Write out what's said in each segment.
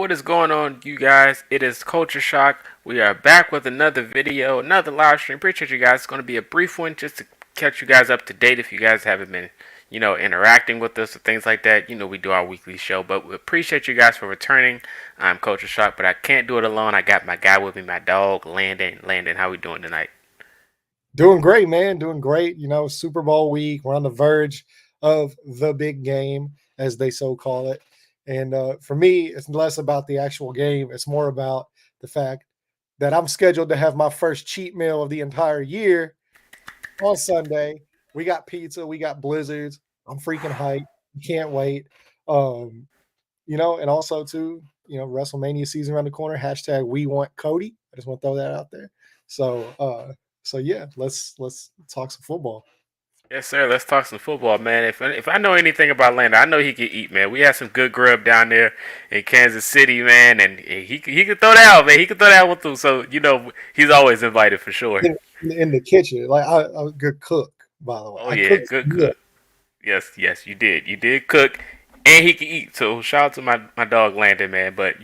What is going on, you guys? It is Culture Shock. We are back with another video, another live stream. Appreciate you guys. It's going to be a brief one just to catch you guys up to date if you guys haven't been, interacting with us or things like that. We do our weekly show, but we appreciate you guys for returning. I'm Culture Shock, but I can't do it alone. I got my guy with me, my dog, Landon. Landon, how we doing tonight? Doing great, man. Doing great. Super Bowl week. We're on the verge of the big game, as they so call it. And for me, it's less about the actual game. It's more about the fact that I'm scheduled to have my first cheat meal of the entire year on Sunday. We got pizza. We got blizzards. I'm freaking hyped. Can't wait. Um, and also too, WrestleMania season around the corner. Hashtag we want Cody. I just want to throw that out there. So yeah, let's talk some football. Yes, sir. Let's talk some football, man. If I know anything about Landon, I know he can eat, man. We had some good grub down there in Kansas City, man, and he could throw that out, man. He could throw that out with them. So he's always invited for sure. In the kitchen, like I'm a good cook, by the way. Oh I yeah, cook good good. cook. Yes, yes, you did. You did cook, and he can eat. So shout out to my dog Landon, man. But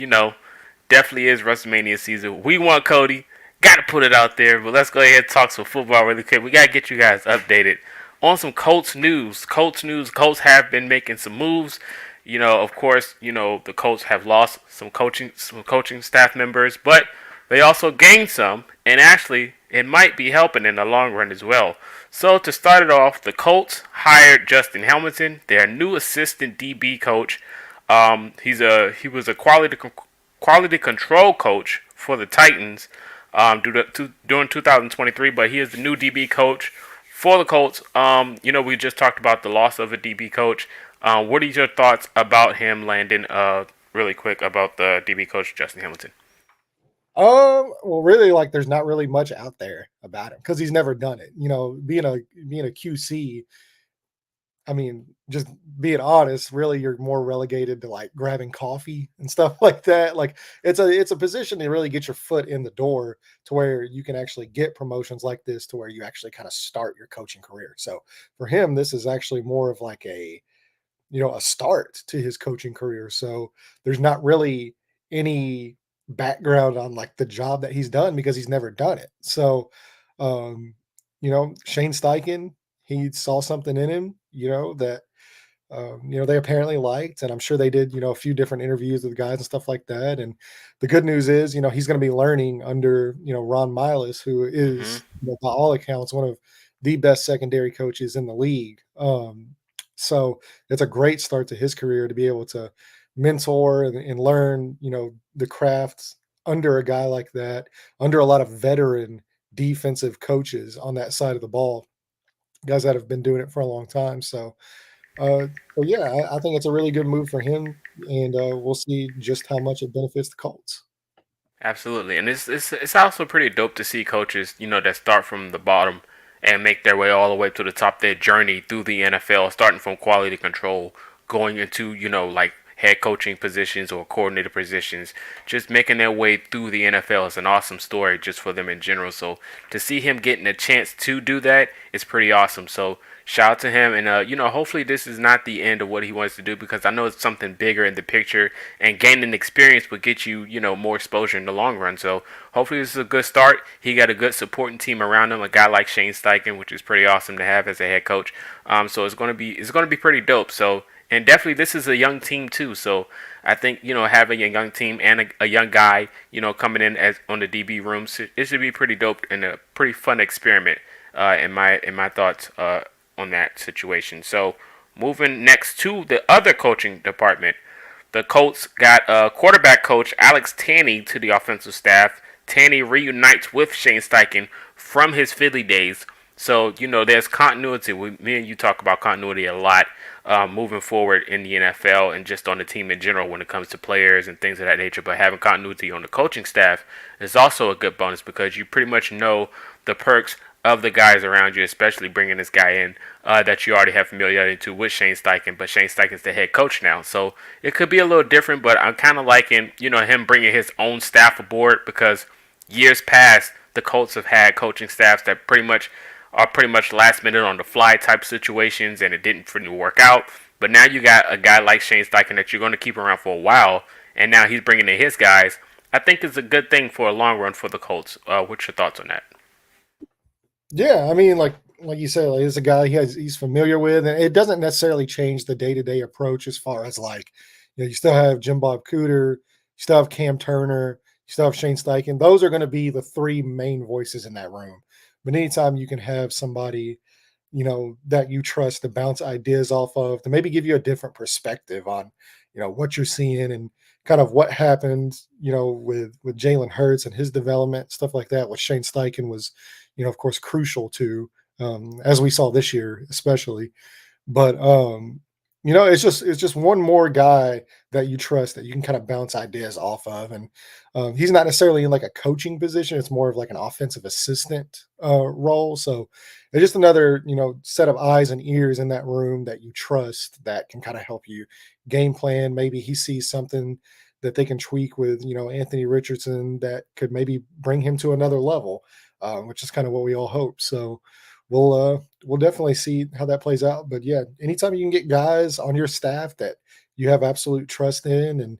definitely is WrestleMania season. We want Cody. Got to put it out there. But let's go ahead and talk some football really quick. We got to get you guys updated on some Colts news. Colts news. Colts have been making some moves. Of course, the Colts have lost some coaching staff members, but they also gained some, and actually, it might be helping in the long run as well. So to start it off, the Colts hired Justin Hamilton, their new assistant DB coach. He was a quality control coach for the Titans during 2023, but he is the new DB coach for the Colts. We just talked about the loss of a DB coach. What are your thoughts about him, Landon? Really quick about the DB coach Justin Hamilton. Well, really, like, there's not really much out there about him because he's never done it. Being a QC, I mean, just being honest, really, you're more relegated to like grabbing coffee and stuff like that. Like, it's a position to really get your foot in the door to where you can actually get promotions like this to where you actually kind of start your coaching career. So for him, this is actually more of like a start to his coaching career. So there's not really any background on like the job that he's done because he's never done it. So, um, Shane Steichen, he saw something in him, that they apparently liked, and I'm sure they did, a few different interviews with guys and stuff like that. And the good news is, he's going to be learning under, Ron Miles, who Mm-hmm. is, by all accounts, one of the best secondary coaches in the league. So it's a great start to his career to be able to mentor and learn, the crafts under a guy like that, under a lot of veteran defensive coaches on that side of the ball, guys that have been doing it for a long time. Uh, so yeah, I think it's a really good move for him, and we'll see just how much it benefits the Colts. Absolutely, and it's also pretty dope to see coaches that start from the bottom and make their way all the way to the top. Their journey through the NFL, starting from quality control, going into like head coaching positions or coordinator positions, just making their way through the NFL is an awesome story just for them in general. So to see him getting a chance to do that is pretty awesome. So shout out to him, and hopefully this is not the end of what he wants to do because I know it's something bigger in the picture, and gaining experience would get you more exposure in the long run. So hopefully this is a good start. He got a good supporting team around him, a guy like Shane Steichen, which is pretty awesome to have as a head coach. So it's gonna be pretty dope. So and definitely this is a young team too. So I think having a young team and a young guy coming in as on the DB rooms, it should be pretty dope and a pretty fun experiment in my thoughts on that situation. So moving next to the other coaching department, the Colts got quarterback coach Alex Tanney to the offensive staff. Tanney reunites with Shane Steichen from his Philly days. So there's continuity. Me and you talk about continuity a lot moving forward in the NFL and just on the team in general when it comes to players and things of that nature. But having continuity on the coaching staff is also a good bonus because you pretty much know the perks of the guys around you, especially bringing this guy in that you already have familiarity to with Shane Steichen. But Shane Steichen's the head coach now, so it could be a little different. But I'm kind of liking him bringing his own staff aboard because years past the Colts have had coaching staffs that pretty much last minute on the fly type situations, and it didn't really work out. But now you got a guy like Shane Steichen that you're going to keep around for a while, and now he's bringing in his guys. I think it's a good thing for a long run for the Colts. What's your thoughts on that? Yeah, I mean, like you said, like, he's a guy he's familiar with, and it doesn't necessarily change the day to day approach as far as like, you still have Jim Bob Cooter, you still have Cam Turner, you still have Shane Steichen. Those are going to be the three main voices in that room. But anytime you can have somebody, that you trust to bounce ideas off of, to maybe give you a different perspective on, what you're seeing and kind of what happened, with Jalen Hurts and his development, stuff like that. With Shane Steichen was, of course, crucial to, as we saw this year, especially. But it's just one more guy that you trust that you can kind of bounce ideas off of, and he's not necessarily in like a coaching position. It's more of like an offensive assistant role. So it's just another set of eyes and ears in that room that you trust that can kind of help you game plan. Maybe he sees something that they can tweak with Anthony Richardson that could maybe bring him to another level, which is kind of what we all hope. So we'll definitely see how that plays out. But yeah, anytime you can get guys on your staff that you have absolute trust in, and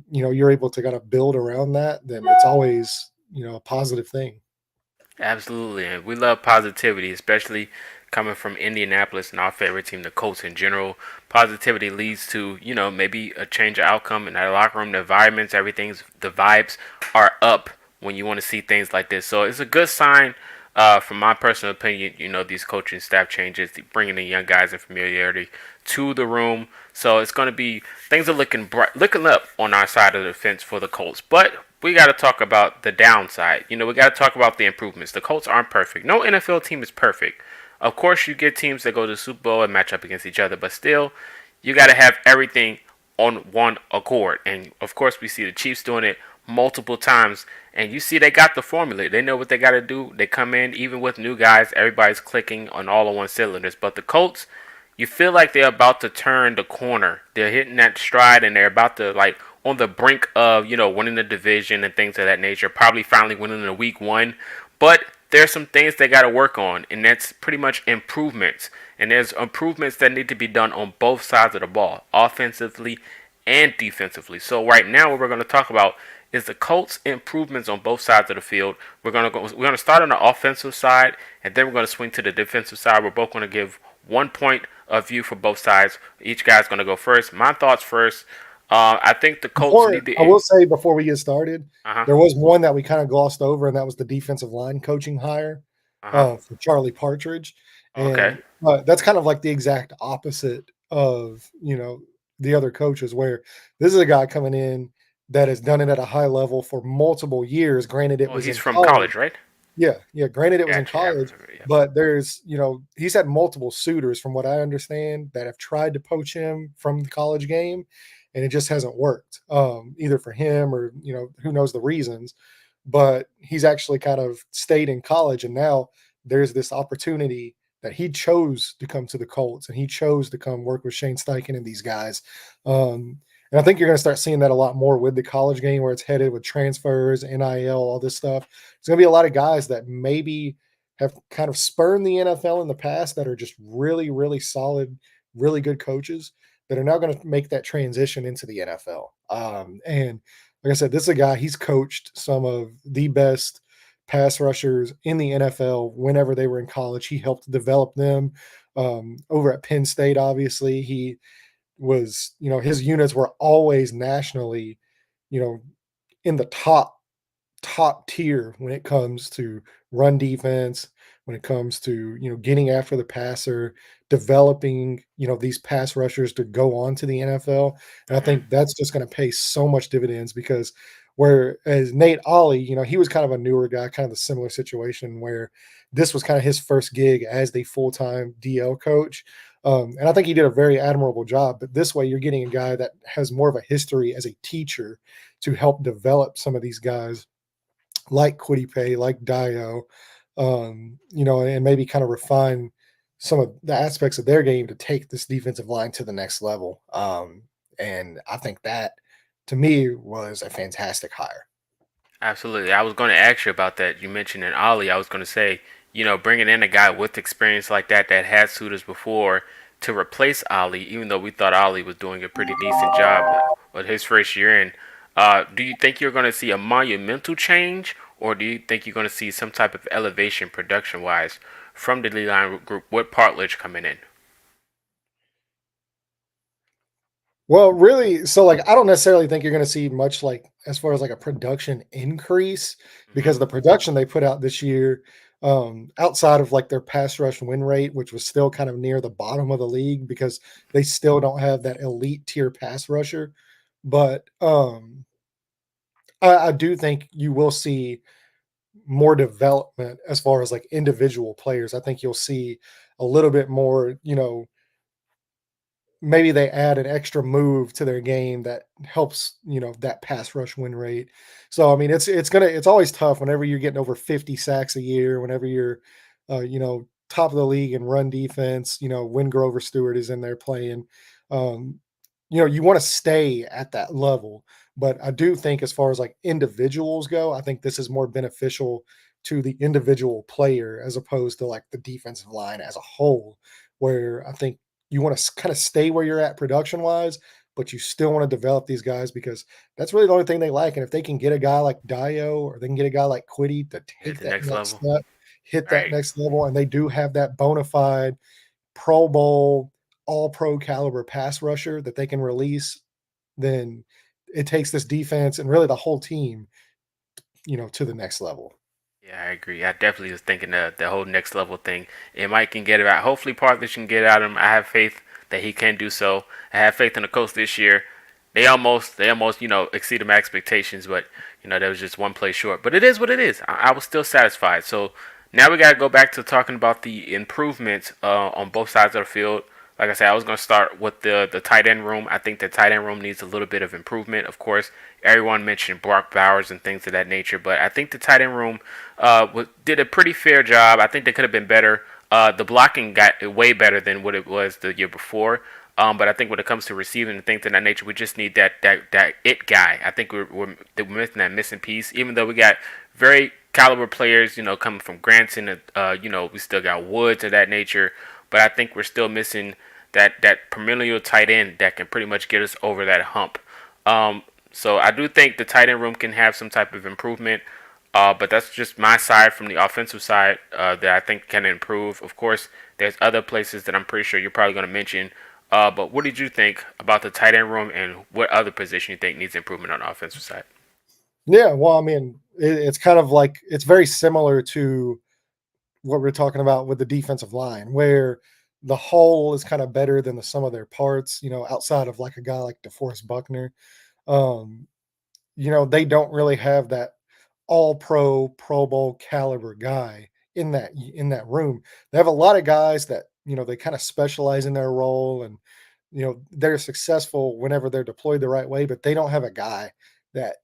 you're able to kind of build around that, then it's always a positive thing. Absolutely, and we love positivity, especially coming from Indianapolis and our favorite team, the Colts in general. Positivity leads to maybe a change of outcome in that locker room, the environments, everything's the vibes are up when you want to see things like this. So it's a good sign. From my personal opinion, these coaching staff changes, bringing in young guys and familiarity to the room. So it's going to be things are looking bright, looking up on our side of the fence for the Colts. But we got to talk about the downside. We got to talk about the improvements. The Colts aren't perfect. No NFL team is perfect. Of course, you get teams that go to the Super Bowl and match up against each other, but still, you got to have everything on one accord. And of course, we see the Chiefs doing it multiple times, and you see they got the formula. They know what they got to do. They come in, even with new guys, everybody's clicking on all of one cylinders. But the Colts, you feel like they're about to turn the corner. They're hitting that stride, and they're about to like on the brink of winning the division and things of that nature. Probably finally winning the week one, but there's some things they got to work on, and that's pretty much improvements. And there's improvements that need to be done on both sides of the ball, offensively and defensively. So right now, what we're going to talk about is the Colts' improvements on both sides of the field. We're going to start on the offensive side, and then we're going to swing to the defensive side. We're both going to give 1 point of view for both sides. Each guy's going to go first. My thoughts first. I think the Colts Before need to. I will say before we get started, Uh huh. there was one that we kind of glossed over, and that was the defensive line coaching hire Uh huh. for Charlie Partridge, Okay. and that's kind of like the exact opposite of the other coaches, where this is a guy coming in that has done it at a high level for multiple years. Granted, it Oh, was he's in from college. college, right? Yeah, yeah. Granted, it was in Gotcha. Yeah. college, Yeah. but there's, he's had multiple suitors, from what I understand, that have tried to poach him from the college game, and it just hasn't worked. Either for him or who knows the reasons. But he's actually kind of stayed in college, and now there's this opportunity that he chose to come to the Colts, and he chose to come work with Shane Steichen and these guys. And I think you're going to start seeing that a lot more with the college game, where it's headed with transfers, NIL, all this stuff. There's going to be a lot of guys that maybe have kind of spurned the NFL in the past that are just really, really solid, really good coaches that are now going to make that transition into the NFL. And like I said, this is a guy, he's coached some of the best pass rushers in the NFL whenever they were in college. He helped develop them over at Penn State, obviously. He was, his units were always nationally, you know, in the top tier when it comes to run defense, when it comes to getting after the passer, developing these pass rushers to go on to the NFL. And I Hmm. think that's just going to pay so much dividends, because whereas Nate Ollie, he was kind of a newer guy, kind of a similar situation where this was kind of his first gig as the full-time DL coach. And I think he did a very admirable job. But this way, you're getting a guy that has more of a history as a teacher to help develop some of these guys like Quiddy Pay, like Dio, and maybe kind of refine some of the aspects of their game to take this defensive line to the next level. And I think that, to me, was a fantastic hire. Absolutely. I was going to ask you about that. You mentioned in Ali. I was going to say, bringing in a guy with experience like that had suitors before to replace Ali, even though we thought Ali was doing a pretty decent job. with his first year in. Do you think you're going to see a monumental change, or do you think you're going to see some type of elevation production wise from the D line group with Partridge coming in? Well, really, so like I don't necessarily think you're going to see much like as far as like a production increase Hmm. because the production they put out this year, outside of like their pass rush win rate, which was still kind of near the bottom of the league because they still don't have that elite tier pass rusher. But I do think you will see more development as far as like individual players. I think you'll see a little bit more, maybe they add an extra move to their game that helps, that pass rush win rate. So I mean, it's always tough whenever you're getting over 50 sacks a year, whenever you're top of the league in run defense, when Grover Stewart is in there playing. Um, you want to stay at that level. But I do think as far as like individuals go, I think this is more beneficial to the individual player as opposed to like the defensive line as a whole, where I think you want to kind of stay where you're at production wise, but you still want to develop these guys because that's really the only thing they like. And if they can get a guy like Dio or they can get a guy like Quiddy to At take the that next next level, step, hit that right? next level, and they do have that bona fide Pro Bowl, all pro caliber pass rusher that they can release, then it takes this defense and really the whole team, to the next level. Yeah, I agree. I definitely was thinking the whole next level thing. And Mike can get it out. Hopefully, Partridge can get it out of him. I have faith that he can do so. I have faith in the Colts this year. They almost, exceeded my expectations, but there was just one play short. But it is what it is. I was still satisfied. So now we gotta go back to talking about the improvements on both sides of the field. Like I said, I was going to start with the tight end room. I think the tight end room needs a little bit of improvement. Of course, everyone mentioned Brock Bowers and things of that nature, but I think the tight end room did a pretty fair job. I think they could have been better. The blocking got way better than what it was the year before. But I think when it comes to receiving and things of that nature, we just need that it guy. I think we're missing that missing piece. Even though we got very caliber players, coming from Granson, we still got Woods of that nature. But I think we're still missing that perennial tight end that can pretty much get us over that hump. So I do think the tight end room can have some type of improvement. But that's just my side from the offensive side that I think can improve. Of course, there's other places that I'm pretty sure you're probably going to mention. But what did you think about the tight end room and what other position you think needs improvement on the offensive side? Yeah, well, I mean, it's kind of like it's very similar to what we're talking about with the defensive line, where the whole is kind of better than the sum of their parts, outside of like a guy like DeForest Buckner. Um, they don't really have that all pro, Pro Bowl caliber guy in that room. They have a lot of guys that, they kind of specialize in their role and they're successful whenever they're deployed the right way, but they don't have a guy that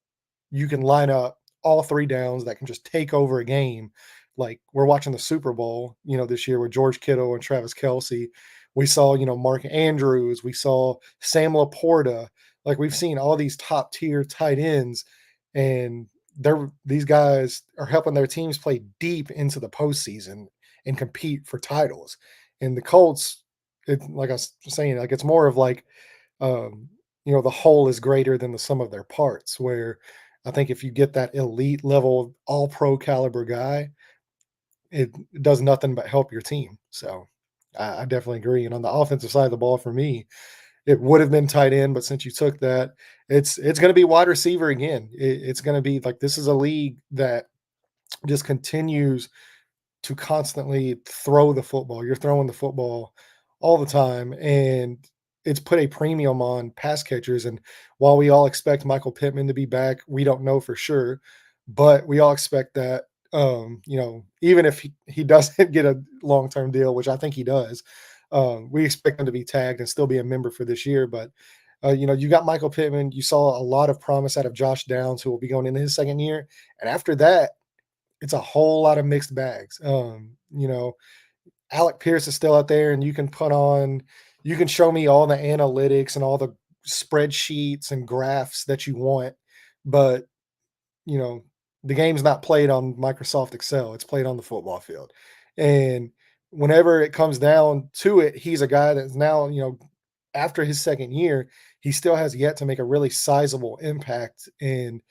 you can line up all three downs that can just take over a game. Like we're watching the Super Bowl, this year with George Kittle and Travis Kelsey. We saw, Mark Andrews. We saw Sam Laporta. Like we've seen all these top tier tight ends, and these guys are helping their teams play deep into the postseason and compete for titles. And the Colts, like I was saying, like it's more of like um, the whole is greater than the sum of their parts. Where I think if you get that elite level, all pro caliber guy, it does nothing but help your team. So I definitely agree. And on the offensive side of the ball, for me, it would have been tight end, but since you took that, it's going to be wide receiver again. It's going to be like this is a league that just continues to constantly throw the football. You're throwing the football all the time, and it's put a premium on pass catchers. And while we all expect Michael Pittman to be back, we don't know for sure, but we all expect that. Even if he doesn't get a long term deal, which I think he does, we expect him to be tagged and still be a member for this year. But you got Michael Pittman. You saw a lot of promise out of Josh Downs, who will be going into his second year, and after that, it's a whole lot of mixed bags. Alec Pierce is still out there, and you can show me all the analytics and all the spreadsheets and graphs that you want, but you know, the game's not played on Microsoft Excel. It's played on the football field. And whenever it comes down to it, he's a guy that's now, after his second year, he still has yet to make a really sizable impact. And,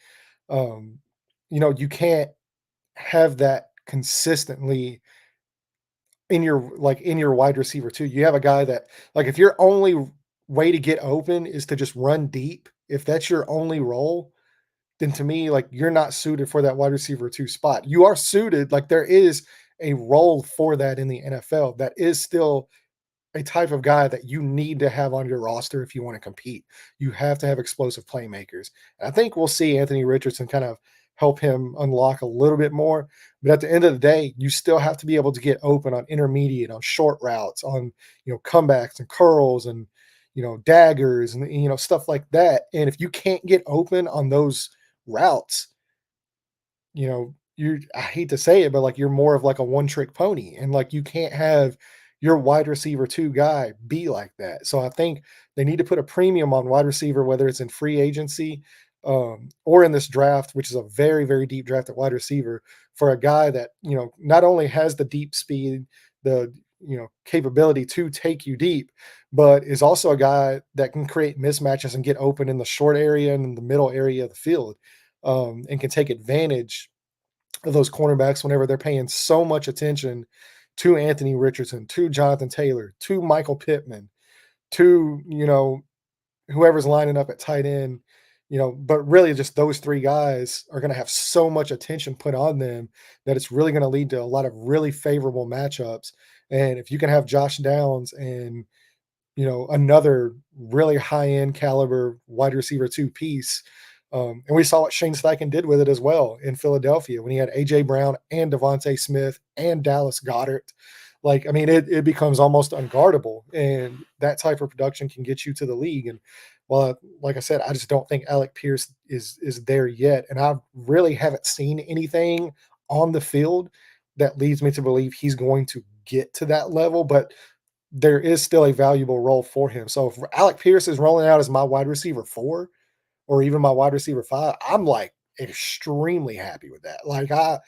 um, you can't have that consistently in your wide receiver too. You have a guy that, like, if your only way to get open is to just run deep, if that's your only role, then to me, like, you're not suited for that wide receiver 2 spot. You are suited, like, there is a role for that in the NFL that is still a type of guy that you need to have on your roster if you want to compete. You have to have explosive playmakers. And I think we'll see Anthony Richardson kind of help him unlock a little bit more. But at the end of the day, you still have to be able to get open on intermediate, on short routes, on comebacks and curls and daggers and stuff like that. And if you can't get open on those routes, you I hate to say it, but like you're more of like a one trick pony, and like you can't have your wide receiver 2 guy be like that. So I think they need to put a premium on wide receiver, whether it's in free agency or in this draft, which is a very, very deep draft at wide receiver, for a guy that, not only has the deep speed, the, capability to take you deep, but is also a guy that can create mismatches and get open in the short area and in the middle area of the field, and can take advantage of those cornerbacks whenever they're paying so much attention to Anthony Richardson, to Jonathan Taylor, to Michael Pittman, to, whoever's lining up at tight end, but really just those three guys are going to have so much attention put on them that it's really going to lead to a lot of really favorable matchups. And if you can have Josh Downs and another really high end caliber wide receiver 2 piece. And we saw what Shane Steichen did with it as well in Philadelphia when he had AJ Brown and Devontae Smith and Dallas Goddard. Like, I mean, it becomes almost unguardable, and that type of production can get you to the league. And well, like I said, I just don't think Alec Pierce is there yet, and I really haven't seen anything on the field that leads me to believe he's going to get to that level. But there is still a valuable role for him. So if Alec Pierce is rolling out as my wide receiver 4 or even my wide receiver 5, I'm like extremely happy with that. Like I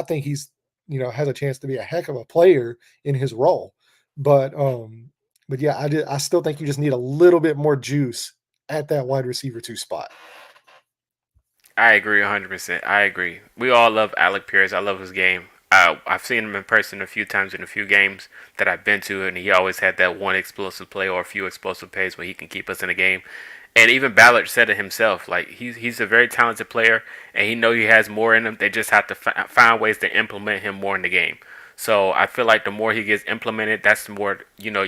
think he's, has a chance to be a heck of a player in his role. But yeah, I still think you just need a little bit more juice at that wide receiver 2 spot. I agree 100%. I agree. We all love Alec Pierce. I love his game. I've seen him in person a few times in a few games that I've been to, and he always had that one explosive play or a few explosive plays where he can keep us in a game. And even Ballard said it himself. Like he's a very talented player, and he know he has more in him. They just have to find ways to implement him more in the game. So I feel like the more he gets implemented, that's the more they'll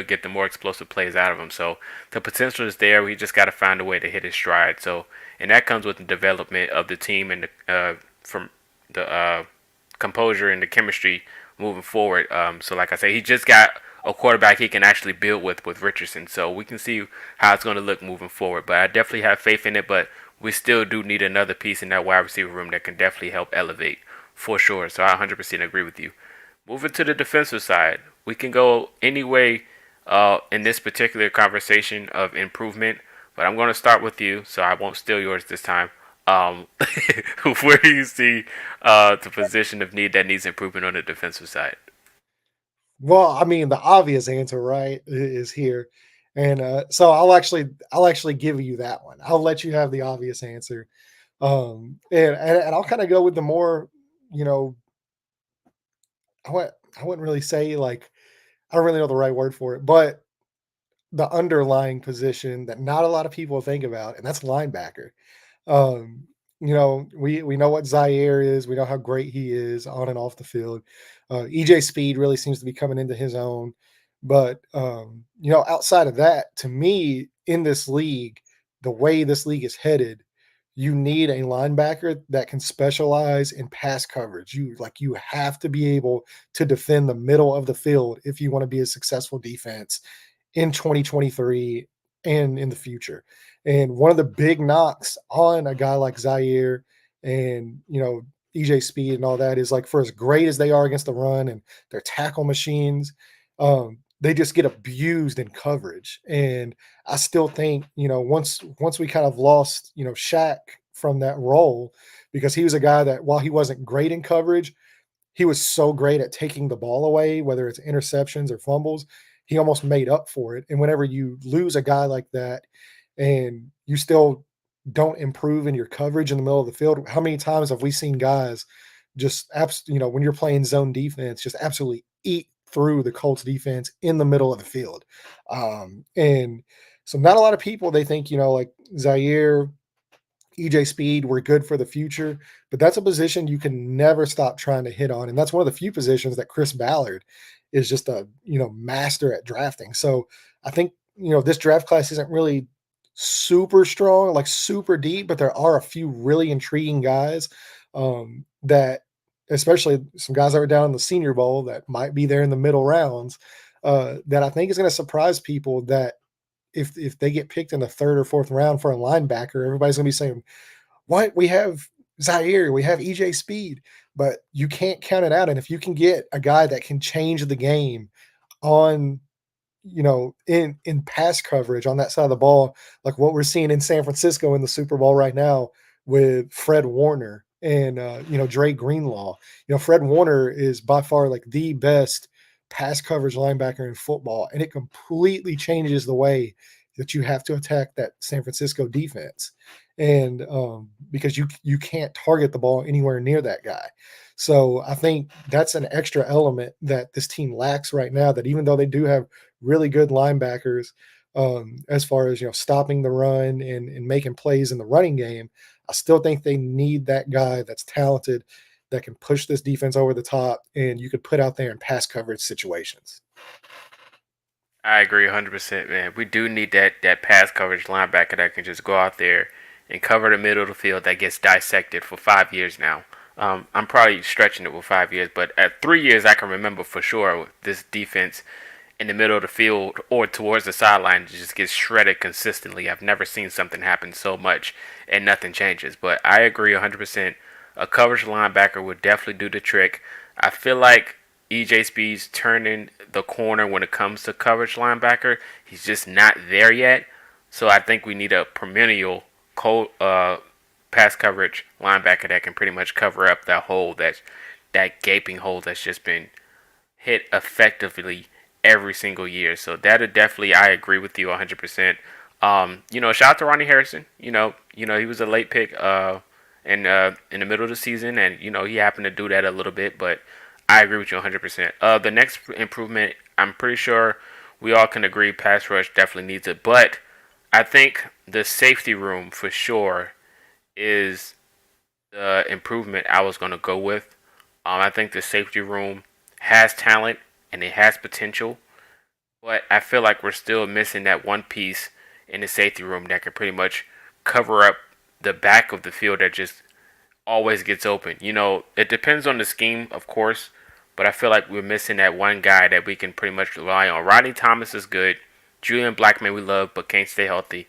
get the more explosive plays out of him. So the potential is there. We just got to find a way to hit his stride. So and that comes with the development of the team and from the composure and the chemistry moving forward. So like I say, he just got a quarterback he can actually build with Richardson. So we can see how it's going to look moving forward. But I definitely have faith in it. But we still do need another piece in that wide receiver room that can definitely help elevate for sure. So I 100% agree with you. Moving to the defensive side, we can go any way in this particular conversation of improvement. But I'm going to start with you, so I won't steal yours this time. Um, where do you see the position of need that needs improvement on the defensive side? Well, I mean, the obvious answer, right, is here. And so I'll actually give you that one. I'll let you have the obvious answer. And I'll kind of go with the more, you know, I wouldn't really say, like, I don't really know the right word for it, but the underlying position that not a lot of people think about, and that's linebacker. Um, we know what Zaire is. We know how great he is on and off the field. EJ Speed really seems to be coming into his own. But outside of that, to me, in this league, the way this league is headed, you need a linebacker that can specialize in pass coverage. You have to be able to defend the middle of the field if you want to be a successful defense in 2023 and in the future. And one of the big knocks on a guy like Zaire and, EJ Speed and all that is, like, for as great as they are against the run and their tackle machines, they just get abused in coverage. And I still think, once we kind of lost, Shaq from that role, because he was a guy that, while he wasn't great in coverage, he was so great at taking the ball away, whether it's interceptions or fumbles, he almost made up for it. And whenever you lose a guy like that, and you still don't improve in your coverage in the middle of the field. How many times have we seen guys just when you're playing zone defense, just absolutely eat through the Colts defense in the middle of the field. And so not a lot of people, they think, like Zaire, EJ Speed were good for the future, but that's a position you can never stop trying to hit on. And that's one of the few positions that Chris Ballard is just a, master at drafting. So I think, this draft class isn't really super strong, like super deep, but there are a few really intriguing guys that, especially some guys that are down in the Senior Bowl that might be there in the middle rounds, that I think is going to surprise people that if they get picked in the third or fourth round for a linebacker, everybody's gonna be saying, "What? We have Zaire, we have EJ Speed," but you can't count it out. And if you can get a guy that can change the game on in pass coverage on that side of the ball, like what we're seeing in San Francisco in the Super Bowl right now with Fred Warner and Dre Greenlaw. Fred Warner is by far like the best pass coverage linebacker in football, and it completely changes the way that you have to attack that San Francisco defense. And because you can't target the ball anywhere near that guy. So I think that's an extra element that this team lacks right now, that even though they do have really good linebackers as far as stopping the run and making plays in the running game, I still think they need that guy that's talented, that can push this defense over the top, and you could put out there in pass coverage situations. I agree 100%, man. We do need that pass coverage linebacker that can just go out there and cover the middle of the field that gets dissected for 5 years now. I'm probably stretching it with 5 years, but at 3 years, I can remember for sure this defense in the middle of the field or towards the sideline just gets shredded consistently. I've never seen something happen so much and nothing changes. But I agree 100%. A coverage linebacker would definitely do the trick. I feel like EJ Speed's turning the corner when it comes to coverage linebacker. He's just not there yet. So I think we need a perennial pass coverage linebacker that can pretty much cover up that gaping hole that's just been hit effectively every single year. So that definitely, I agree with you 100%. Shout out to Ronnie Harrison. He was a late pick in the middle of the season, and he happened to do that a little bit, but I agree with you 100%. The next improvement, I'm pretty sure we all can agree, pass rush definitely needs it, but I think the safety room for sure is the improvement I was going to go with. I think the safety room has talent and it has potential, but I feel like we're still missing that one piece in the safety room that can pretty much cover up the back of the field that just always gets open. It depends on the scheme, of course, but I feel like we're missing that one guy that we can pretty much rely on. Rodney Thomas is good. Julian Blackman we love, but can't stay healthy.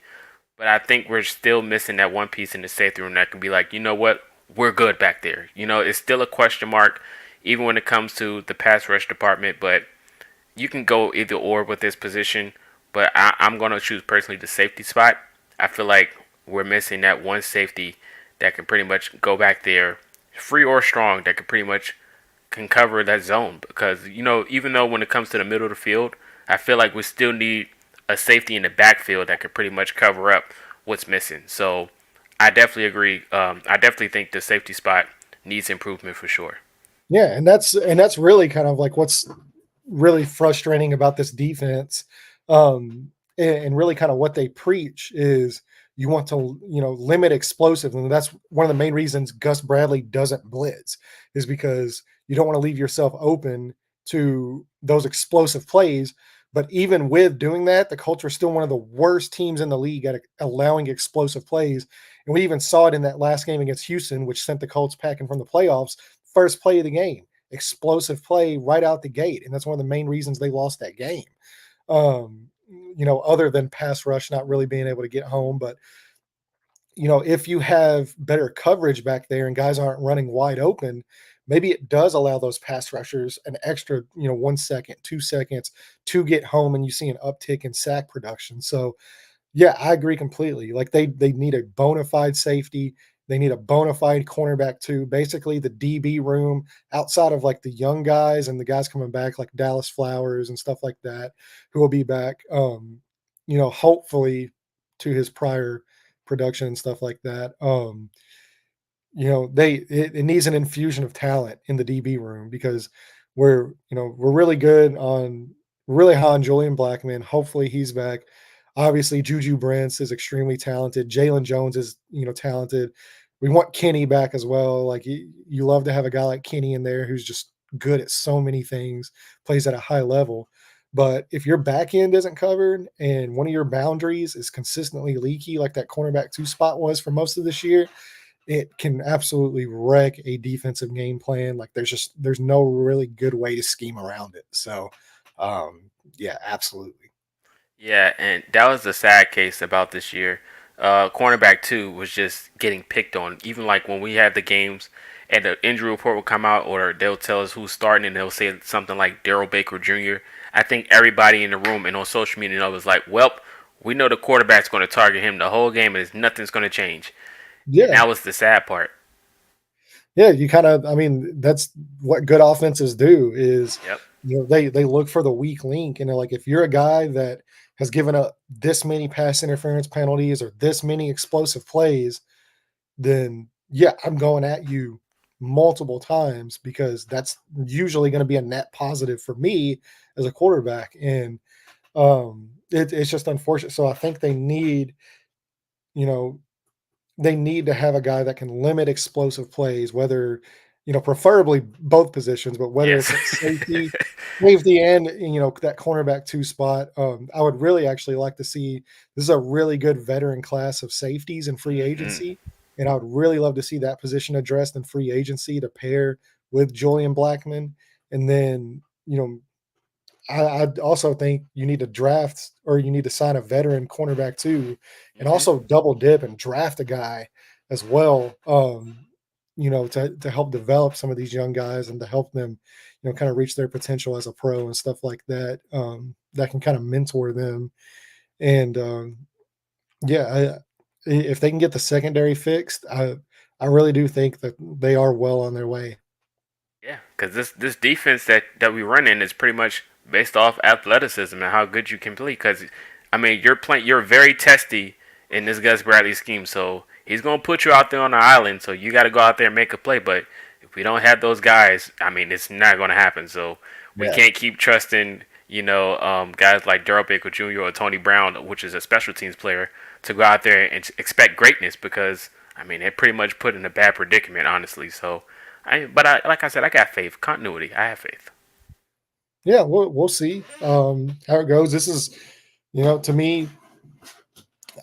But I think we're still missing that one piece in the safety room that can be like, you know what, we're good back there. It's still a question mark, even when it comes to the pass rush department. But you can go either or with this position. But I'm going to choose personally the safety spot. I feel like we're missing that one safety that can pretty much go back there, free or strong, that can pretty much can cover that zone. Because even though when it comes to the middle of the field, I feel like we still need a safety in the backfield that could pretty much cover up what's missing. So I definitely agree. I definitely think the safety spot needs improvement for sure. Yeah, and that's really kind of like what's really frustrating about this defense, and really kind of what they preach is you want to limit explosive, and that's one of the main reasons Gus Bradley doesn't blitz, is because you don't want to leave yourself open to those explosive plays. But even with doing that, the Colts are still one of the worst teams in the league at allowing explosive plays. And we even saw it in that last game against Houston, which sent the Colts packing from the playoffs. First play of the game, explosive play right out the gate. And that's one of the main reasons they lost that game. Other than pass rush not really being able to get home. But, if you have better coverage back there and guys aren't running wide open, maybe it does allow those pass rushers an extra, 1 second, 2 seconds to get home, and you see an uptick in sack production. So, yeah, I agree completely. Like they need a bona fide safety. They need a bona fide cornerback too. Basically, the DB room outside of like the young guys and the guys coming back like Dallas Flowers and stuff like that, who will be back. Hopefully to his prior production and stuff like that. It needs an infusion of talent in the DB room because we're really good on really high on Julian Blackman. Hopefully he's back. Obviously, Juju Brents is extremely talented. Jalen Jones is talented. We want Kenny back as well. Like you love to have a guy like Kenny in there who's just good at so many things, plays at a high level. But if your back end isn't covered and one of your boundaries is consistently leaky, like that cornerback two spot was for most of this year, it can absolutely wreck a defensive game plan. Like there's no really good way to scheme around it. So yeah, absolutely. Yeah, and that was the sad case about this year. Cornerback two was just getting picked on. Even like when we had the games and the injury report will come out, or they'll tell us who's starting, and they'll say something like Daryl Baker Jr. I think everybody in the room and on social media was like, "Well, we know the quarterback's going to target him the whole game, and nothing's going to change." And Yeah. that was the sad part. Yeah, you kind of I mean, that's what good offenses do is Yep. they look for the weak link and they're like if you're a guy that has given up this many pass interference penalties or this many explosive plays, then yeah, I'm going at you multiple times because that's usually going to be a net positive for me as a quarterback. And it's just unfortunate. So I think you know, they need to have a guy that can limit explosive plays, whether, preferably both positions, but whether Yes. it's at safety and, that cornerback two spot. I would really actually like to see this is a really good veteran class of safeties in free hmm agency. And I would really love to see that position addressed in free agency to pair with Julian Blackman. And then, I also think you need to draft or you need to sign a veteran cornerback too, and hmm also double dip and draft a guy as well. To help develop some of these young guys and to help them, kind of reach their potential as a pro and stuff like that. That can kind of mentor them. And yeah, if they can get the secondary fixed, I really do think that they are well on their way. Yeah, because this defense that we run in is pretty much based off athleticism and how good you can play. Because I mean, you're very testy in this Gus Bradley scheme, so he's gonna put you out there on the island. So you got to go out there and make a play. But if we don't have those guys, I mean, it's not gonna happen. So we Yeah. can't keep trusting, guys like Daryl Baker Jr. or Tony Brown, which is a special teams player, to go out there and expect greatness because I mean, they're pretty much put in a bad predicament, honestly. So like I said, I got faith. Continuity. I have faith. Yeah, we'll see how it goes. This is, to me,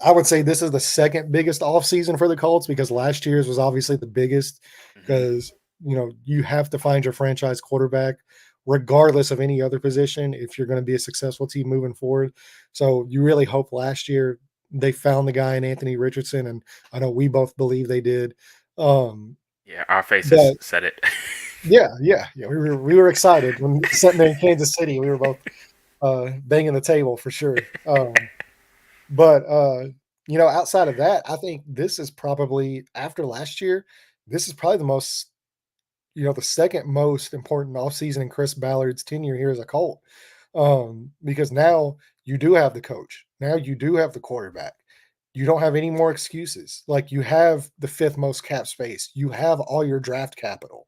I would say this is the second biggest offseason for the Colts because last year's was obviously the biggest hmm because you have to find your franchise quarterback regardless of any other position if you're going to be a successful team moving forward. So you really hope last year they found the guy in Anthony Richardson, and I know we both believe they did. Um, Yeah, our faces but said it. yeah, we were excited when sitting there in Kansas City. We were both banging the table for sure. But outside of that, I think this is probably after last year, this is probably the second most important offseason in Chris Ballard's tenure here as a Colt. Because now you do have the coach. Now you do have the quarterback. You don't have any more excuses. Like you have the fifth most cap space. You have all your draft capital.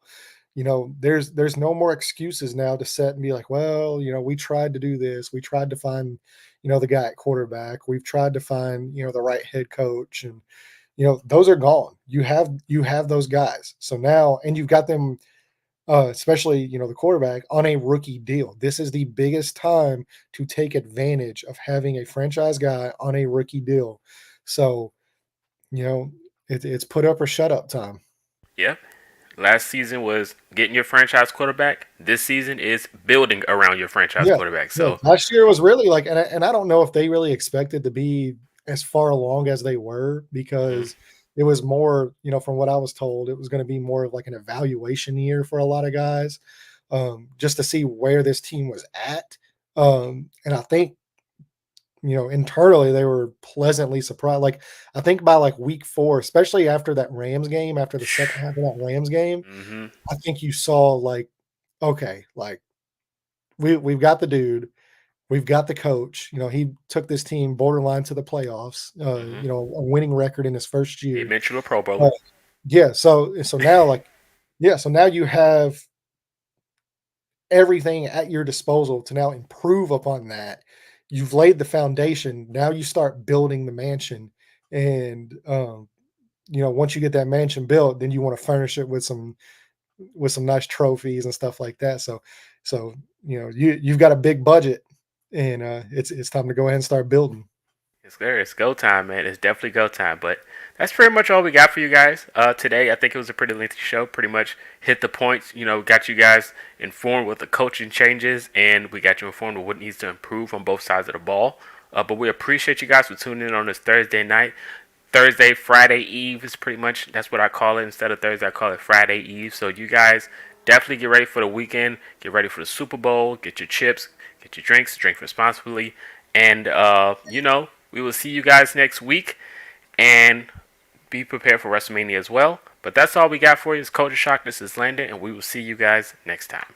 There's no more excuses now to set and be like, well, we tried to do this. We tried to find, the guy at quarterback. We've tried to find, the right head coach, and those are gone. You have those guys. So now, and you've got them, especially the quarterback on a rookie deal. This is the biggest time to take advantage of having a franchise guy on a rookie deal. So you know it's put up or shut up time. Yep. Last season was getting your franchise quarterback. This season is building around your franchise Yeah, quarterback. yeah. So, Last year was really like, and I don't know if they really expected to be as far along as they were mhm. because it was more, from what I was told, it was going to be more of like an evaluation year for a lot of guys, just to see where this team was at. And I think, internally they were pleasantly surprised. Like I think by like week 4, especially after that Rams game, after the second half of that Rams game, hmm I think you saw like, okay, like we've got the dude. We've got the coach. He took this team borderline to the playoffs. Hmm. A winning record in his first year. Eventual Pro Uh, Bowler. yeah. So now, so now you have everything at your disposal to now improve upon that. You've laid the foundation. Now you start building the mansion, and once you get that mansion built, then you want to furnish it with some nice trophies and stuff like that. So you've got a big budget, and it's time to go ahead and start building. It's there. It's go time, man. It's definitely go time. But that's pretty much all we got for you guys today. I think it was a pretty lengthy show. Pretty much hit the points. Got you guys informed with the coaching changes, and we got you informed with what needs to improve on both sides of the ball. But we appreciate you guys for tuning in on this Thursday night. Friday Eve is pretty much that's what I call it. Instead of Thursday, I call it Friday Eve. So you guys definitely get ready for the weekend. Get ready for the Super Bowl. Get your chips. Get your drinks. Drink responsibly. And we will see you guys next week. And be prepared for WrestleMania as well. But that's all we got for you. It's Culture Shock. This is Landon, and we will see you guys next time.